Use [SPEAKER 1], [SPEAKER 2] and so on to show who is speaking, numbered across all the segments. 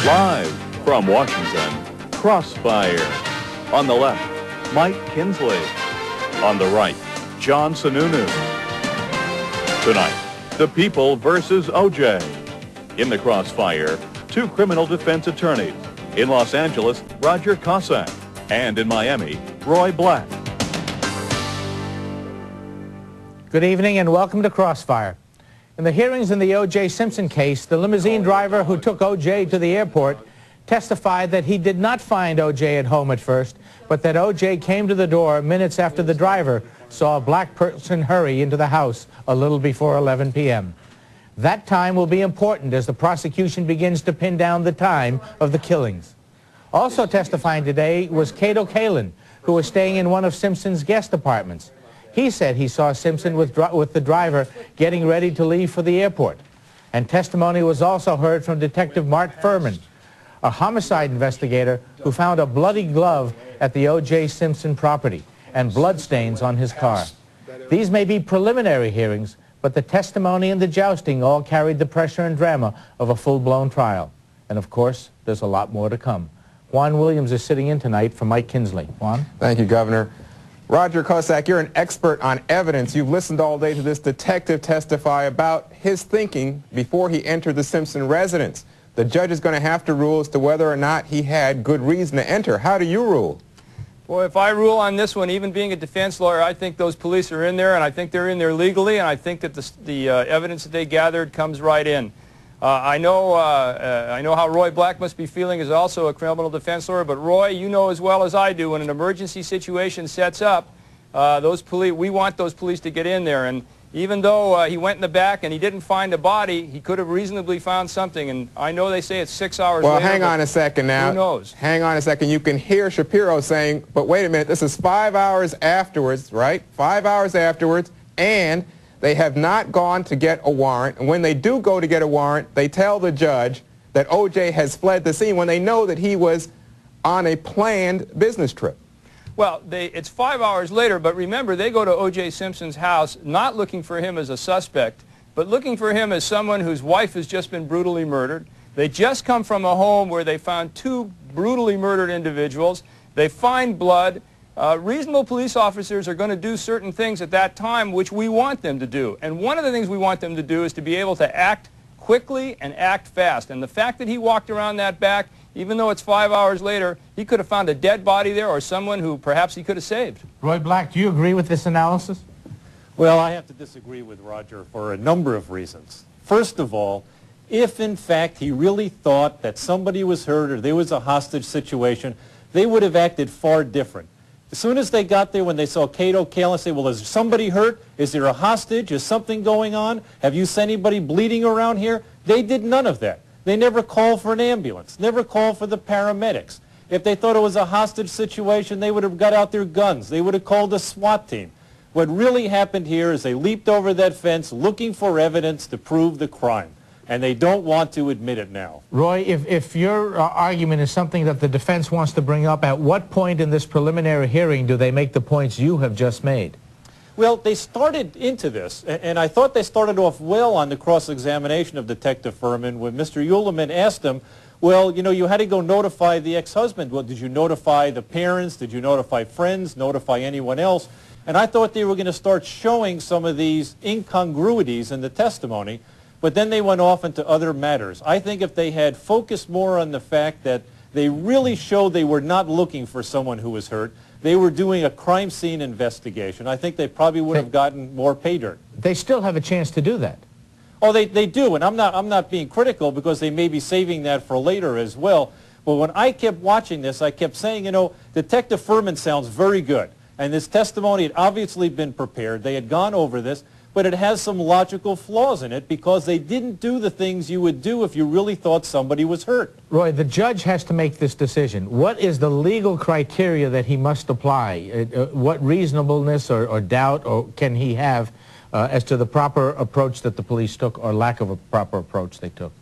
[SPEAKER 1] Live from Washington, Crossfire. On the left, Mike Kinsley. On the right, John Sununu. Tonight, the people versus O.J. In the Crossfire, two criminal defense attorneys. In Los Angeles, Roger Cossack. And in Miami, Roy Black.
[SPEAKER 2] Good evening and welcome to Crossfire. In the hearings in the O.J. Simpson case, the limousine driver who took O.J. to the airport testified that he did not find O.J. at home at first, but that O.J. came to the door minutes after the driver saw a black person hurry into the house a little before 11 p.m. That time will be important as the prosecution begins to pin down the time of the killings. Also testifying today was Cato Kalin, who was staying in one of Simpson's guest apartments. He said he saw Simpson with the driver getting ready to leave for the airport. And testimony was also heard from Detective Mark Furman, a homicide investigator who found a bloody glove at the O.J. Simpson property and bloodstains on his car. These may be preliminary hearings, but the testimony and the jousting all carried the pressure and drama of a full-blown trial. And of course, there's a lot more to come. Juan Williams is sitting in tonight for Mike Kinsley. Juan?
[SPEAKER 3] Thank you, Governor. Roger Cossack, you're an expert on evidence. You've listened all day to this detective testify about his thinking before he entered the Simpson residence. The judge is going to have to rule as to whether or not he had good reason to enter. How do you rule?
[SPEAKER 4] Well, if I rule on this one, even being a defense lawyer, I think those police are in there, and I think they're in there legally, and I think that the evidence that they gathered comes right in. I know how Roy Black must be feeling as also a criminal defense lawyer, but Roy, you know as well as I do, when an emergency situation sets up, we want those police to get in there. And even though he went in the back and he didn't find a body, he could have reasonably found something. And I know they say it's 6 hours later.
[SPEAKER 3] Well, hang on a second now.
[SPEAKER 4] Who knows?
[SPEAKER 3] Hang on a second. You can hear Shapiro saying, but wait a minute, this is 5 hours afterwards, right? 5 hours afterwards, and they have not gone to get a warrant. And when they do go to get a warrant, they tell the judge that O.J. has fled the scene when they know that he was on a planned business trip.
[SPEAKER 4] Well, it's 5 hours later, but remember, they go to O.J. Simpson's house not looking for him as a suspect, but looking for him as someone whose wife has just been brutally murdered. They just come from a home where they found two brutally murdered individuals. They find blood. Reasonable police officers are going to do certain things at that time which we want them to do. And one of the things we want them to do is to be able to act quickly and act fast. And the fact that he walked around that back, even though it's 5 hours later, he could have found a dead body there or someone who perhaps he could have saved.
[SPEAKER 2] Roy Black, do you agree with this analysis?
[SPEAKER 5] Well, I have to disagree with Roger for a number of reasons. First of all, if in fact he really thought that somebody was hurt or there was a hostage situation, they would have acted far different. As soon as they got there, when they saw Cato Kalin say, well, is somebody hurt? Is there a hostage? Is something going on? Have you seen anybody bleeding around here? They did none of that. They never called for an ambulance, never called for the paramedics. If they thought it was a hostage situation, they would have got out their guns. They would have called a SWAT team. What really happened here is they leaped over that fence looking for evidence to prove the crime. And they don't want to admit it now.
[SPEAKER 2] Roy, if your argument is something that the defense wants to bring up, at what point in this preliminary hearing do they make the points you have just made?
[SPEAKER 5] Well, they started into this, and I thought they started off well on the cross-examination of Detective Furman when Mr. Uleman asked him, well, you know, you had to go notify the ex-husband. Well, did you notify the parents? Did you notify friends? Notify anyone else? And I thought they were going to start showing some of these incongruities in the testimony. But then they went off into other matters. I think if they had focused more on the fact that they really showed they were not looking for someone who was hurt, they were doing a crime scene investigation, I think they probably would have gotten more pay dirt.
[SPEAKER 2] They still have a chance to do that.
[SPEAKER 5] Oh, they do, and I'm not being critical because they may be saving that for later as well. But when I kept watching this, I kept saying, you know, Detective Furman sounds very good. And this testimony had obviously been prepared. They had gone over this. But it has some logical flaws in it because they didn't do the things you would do if you really thought somebody was hurt.
[SPEAKER 2] Roy, the judge has to make this decision. What is the legal criteria that he must apply? What reasonableness or doubt can he have as to the proper approach that the police took or lack of a proper approach they took?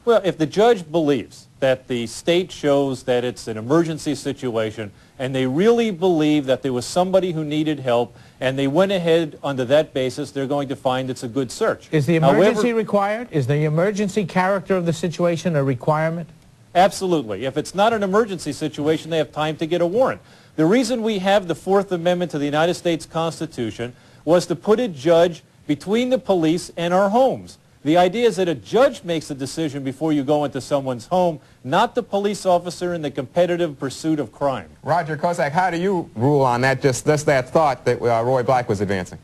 [SPEAKER 5] Well, if the judge believes that the state shows that it's an emergency situation and they really believe that there was somebody who needed help and they went ahead under that basis, they're going to find it's a good search.
[SPEAKER 2] Is the emergency required? Is the emergency character of the situation a requirement?
[SPEAKER 5] Absolutely. If it's not an emergency situation, they have time to get a warrant. The reason we have the Fourth Amendment to the United States Constitution was to put a judge between the police and our homes. The idea is that a judge makes a decision before you go into someone's home, not the police officer in the competitive pursuit of crime.
[SPEAKER 3] Roger Kozak, how do you rule on that, just that thought that Roy Black was advancing?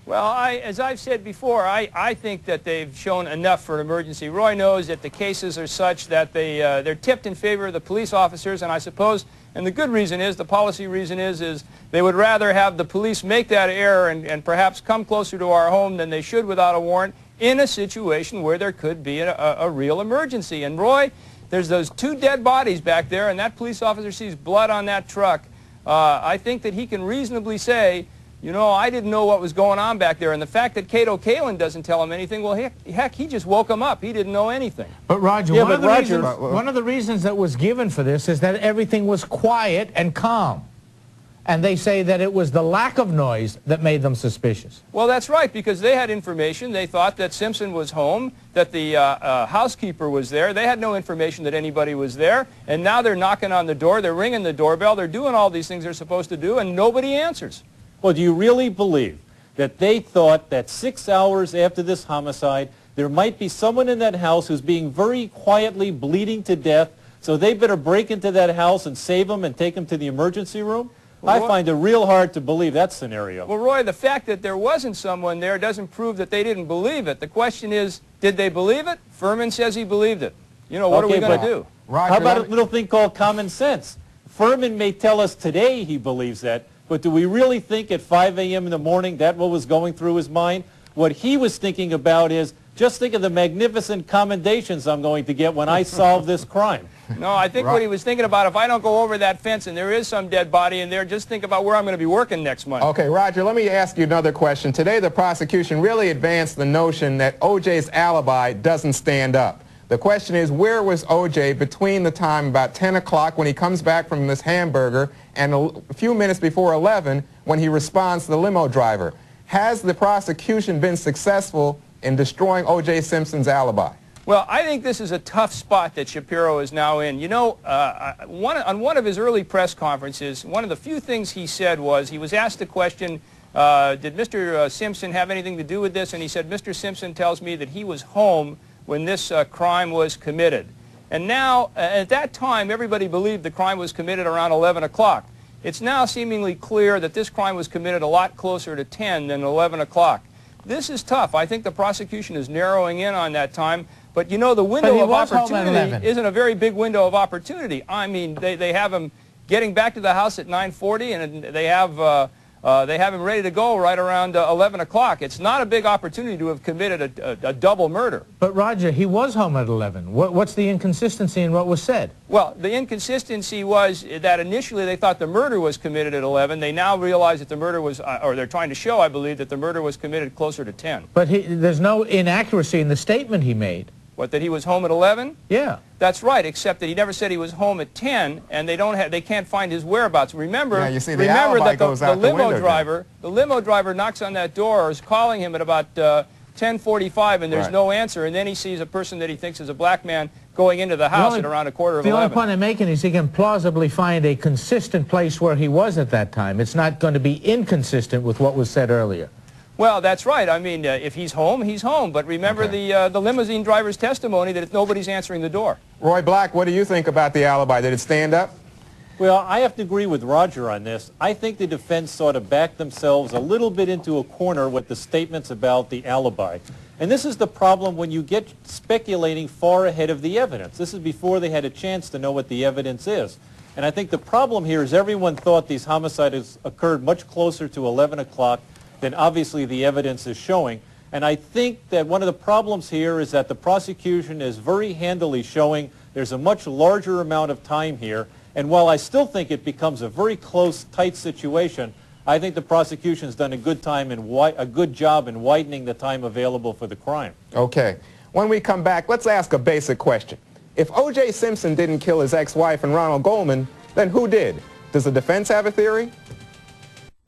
[SPEAKER 4] Well, as I've said before, I think that they've shown enough for an emergency. Roy knows that the cases are such that they're tipped in favor of the police officers, and I suppose, and the good reason is, the policy reason is they would rather have the police make that error and perhaps come closer to our home than they should without a warrant in a situation where there could be a real emergency. And Roy, there's those 2 dead bodies back there, and that police officer sees blood on that truck. I think that he can reasonably say, you know, I didn't know what was going on back there. And the fact that Cato Kalin doesn't tell him anything, well, heck, he just woke him up. He didn't know anything.
[SPEAKER 2] But Roger, one of the reasons that was given for this is that everything was quiet and calm. And they say that it was the lack of noise that made them suspicious.
[SPEAKER 4] Well, that's right, because they had information. They thought that Simpson was home, that the housekeeper was there. They had no information that anybody was there. And now they're knocking on the door. They're ringing the doorbell. They're doing all these things they're supposed to do, and nobody answers.
[SPEAKER 5] Well, do you really believe that they thought that 6 hours after this homicide, there might be someone in that house who's being very quietly bleeding to death, so they better break into that house and save him and take him to the emergency room? I find it real hard to believe that scenario.
[SPEAKER 4] Well, Roy, the fact that there wasn't someone there doesn't prove that they didn't believe it. The question is, did they believe it? Furman says he believed it. You know, what are we going to do?
[SPEAKER 3] Roger,
[SPEAKER 5] how about a little thing called common sense? Furman may tell us today he believes that, but do we really think at 5 a.m. in the morning that what was going through his mind? What he was thinking about is, just think of the magnificent commendations I'm going to get when I solve this crime.
[SPEAKER 4] No, I think what he was thinking about, if I don't go over that fence and there is some dead body in there, just think about where I'm going to be working next month.
[SPEAKER 3] Okay, Roger, let me ask you another question. Today the prosecution really advanced the notion that O.J.'s alibi doesn't stand up. The question is, where was O.J. between the time about 10 o'clock when he comes back from this hamburger and a few minutes before 11 when he responds to the limo driver? Has the prosecution been successful in destroying O.J. Simpson's alibi?
[SPEAKER 4] Well, I think this is a tough spot that Shapiro is now in. You know, on one of his early press conferences, one of the few things he said was, he was asked the question, did Mr. Simpson have anything to do with this? And he said, Mr. Simpson tells me that he was home when this crime was committed. And now, at that time, everybody believed the crime was committed around 11 o'clock. It's now seemingly clear that this crime was committed a lot closer to 10 than 11 o'clock. This is tough. I think the prosecution is narrowing in on that time. But, you know, the window of opportunity isn't a very big window of opportunity. I mean, they have him getting back to the house at 9:40, and they have him ready to go right around 11 o'clock. It's not a big opportunity to have committed a double murder.
[SPEAKER 2] But, Roger, he was home at 11. What's the inconsistency in what was said?
[SPEAKER 4] Well, the inconsistency was that initially they thought the murder was committed at 11. They now realize that the murder was, or they're trying to show, I believe, that the murder was committed closer to 10.
[SPEAKER 2] But there's no inaccuracy in the statement he made.
[SPEAKER 4] What, that he was home at 11?
[SPEAKER 2] Yeah.
[SPEAKER 4] That's right, except that he never said he was home at 10, and they can't find his whereabouts. Remember,
[SPEAKER 3] yeah, you see,
[SPEAKER 4] remember that
[SPEAKER 3] goes out
[SPEAKER 4] the limo
[SPEAKER 3] window,
[SPEAKER 4] driver, the limo driver knocks on that door, or is calling him at about 10:45, and there's no answer, and then he sees a person that he thinks is a black man going into the house at around a quarter of 11.
[SPEAKER 2] The only point I'm making is he can plausibly find a consistent place where he was at that time. It's not going to be inconsistent with what was said earlier.
[SPEAKER 4] Well, that's right. I mean, if he's home, he's home. But remember the limousine driver's testimony that nobody's answering the door.
[SPEAKER 3] Roy Black, what do you think about the alibi? Did it stand up?
[SPEAKER 5] Well, I have to agree with Roger on this. I think the defense sort of backed themselves a little bit into a corner with the statements about the alibi. And this is the problem when you get speculating far ahead of the evidence. This is before they had a chance to know what the evidence is. And I think the problem here is everyone thought these homicides occurred much closer to 11 o'clock than obviously the evidence is showing. And I think that one of the problems here is that the prosecution is very handily showing there's a much larger amount of time here. And while I still think it becomes a very close, tight situation, I think the prosecution's done a good job in widening the time available for the crime.
[SPEAKER 3] Okay. When we come back, let's ask a basic question. If O.J. Simpson didn't kill his ex-wife and Ronald Goldman, then who did? Does the defense have a theory?